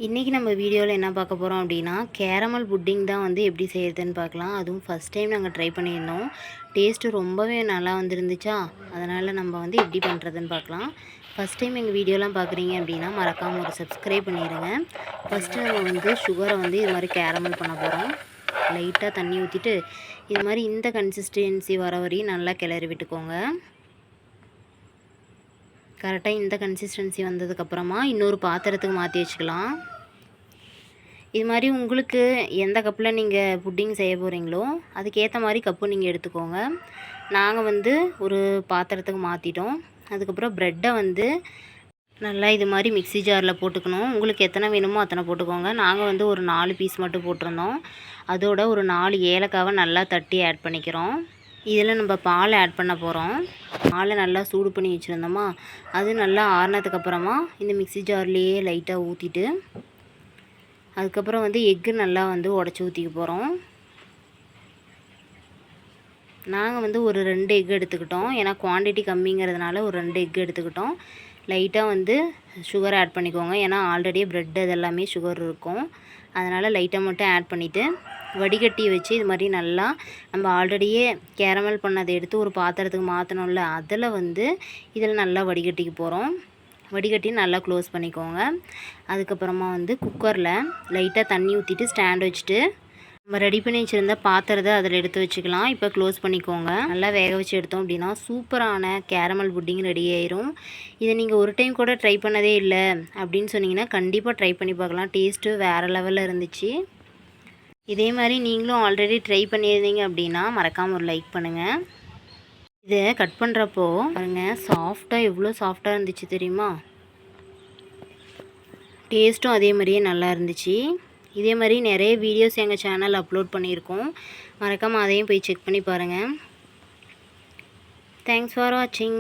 இன்றைக்கி நம்ம வீடியோவில் என்ன பார்க்க போகிறோம் அப்படின்னா கேரமல் புட்டிங் தான் வந்து எப்படி செய்கிறதுன்னு பார்க்கலாம். அதுவும் ஃபஸ்ட் டைம் நாங்கள் ட்ரை பண்ணியிருந்தோம். டேஸ்ட்டு ரொம்பவே நல்லா வந்துருந்துச்சா, அதனால் நம்ம வந்து எப்படி பண்ணுறதுன்னு பார்க்கலாம். ஃபஸ்ட் டைம் எங்கள் வீடியோலாம் பார்க்குறீங்க அப்படின்னா மறக்காமல் ஒரு சப்ஸ்கிரைப் பண்ணிடுங்க. ஃபஸ்ட்டு நம்ம வந்து சுகரை வந்து இது மாதிரி கேரமல் பண்ண போகிறோம். லைட்டாக தண்ணி ஊற்றிட்டு இது மாதிரி இந்த கன்சிஸ்டன்சி வர வரையும் நல்லா கிளறி விட்டுக்கோங்க. கரெக்டாக இந்த கன்சிஸ்டன்சி வந்ததுக்கப்புறமா இன்னொரு பாத்திரத்துக்கு மாற்றி வச்சுக்கலாம். இது மாதிரி உங்களுக்கு எந்த கப்பில் நீங்கள் புட்டிங் செய்ய போகிறீங்களோ அதுக்கேற்ற மாதிரி கப்பு நீங்கள் எடுத்துக்கோங்க. நாங்கள் வந்து ஒரு பாத்திரத்துக்கு மாற்றிட்டோம். அதுக்கப்புறம் ப்ரெட்டை வந்து நல்லா இது மாதிரி மிக்ஸி ஜாரில் போட்டுக்கணும். உங்களுக்கு எத்தனை வேணுமோ அத்தனை போட்டுக்கோங்க. நாங்கள் வந்து ஒரு 4 பீஸ் மட்டும் போட்டிருந்தோம். அதோட ஒரு 4 ஏலக்காவை நல்லா தட்டி ஆட் பண்ணிக்கிறோம். இதில் நம்ம பால் ஆட் பண்ண போகிறோம். பாலை நல்லா சூடு பண்ணி வச்சுருந்தோமா, அது நல்லா ஆறுனதுக்கப்புறமா இந்த மிக்ஸி ஜார்லேயே லைட்டாக ஊற்றிட்டு அதுக்கப்புறம் வந்து எக்கு நல்லா வந்து உடச்சி ஊற்றிக்க போகிறோம். நாங்கள் வந்து ஒரு 2 எக் எடுத்துக்கிட்டோம். ஏன்னா குவான்டிட்டி கம்மிங்கிறதுனால ஒரு 2 எக் எடுத்துக்கிட்டோம். லைட்டாக வந்து சுகர் ஆட் பண்ணிக்கோங்க. ஏன்னா ஆல்ரெடியே ப்ரெட் அதெல்லாமே சுகர் இருக்கும். அதனால் லைட்டாக மட்டும் ஆட் பண்ணிவிட்டு வடிகட்டி வச்சு இது மாதிரி நல்லா நம்ம ஆல்ரெடியே கேரமல் பண்ணதை எடுத்து ஒரு பாத்திரத்துக்கு மாற்றணும்ல, அதில் வந்து இதில் நல்லா வடிகட்டிக்க போகிறோம். வடிகட்டி நல்லா க்ளோஸ் பண்ணிக்கோங்க. அதுக்கப்புறமா வந்து குக்கரில் லைட்டாக தண்ணி ஊற்றிட்டு ஸ்டாண்ட் வச்சுட்டு நம்ம ரெடி பண்ணி வச்சுருந்த பாத்திரத்தை அதில் எடுத்து வச்சுக்கலாம். இப்போ க்ளோஸ் பண்ணிக்கோங்க. நல்லா வேக வச்சு எடுத்தோம் அப்படின்னா சூப்பரான கேரமல் புட்டிங் ரெடி ஆயிரும். இதை நீங்கள் ஒரு டைம் கூட ட்ரை பண்ணதே இல்லை அப்படின்னு சொன்னீங்கன்னா கண்டிப்பாக ட்ரை பண்ணி பார்க்கலாம். டேஸ்ட்டு வேறு லெவலில் இருந்துச்சு. இதே மாதிரி நீங்களும் ஆல்ரெடி ட்ரை பண்ணியிருந்தீங்க அப்படின்னா மறக்காமல் ஒரு லைக் பண்ணுங்கள். இதை கட் பண்ணுறப்போ பாருங்கள், சாஃப்டாக எவ்வளோ சாஃப்டாக இருந்துச்சு தெரியுமா. டேஸ்ட்டும் அதே மாதிரியே நல்லா இருந்துச்சு. இதே மாதிரி நிறைய வீடியோஸ் எங்கள் சேனல் அப்லோட் பண்ணியிருக்கோம். மறக்காமல் அதையும் போய் செக் பண்ணி பாருங்கள். தேங்க்ஸ் ஃபார் வாட்சிங்.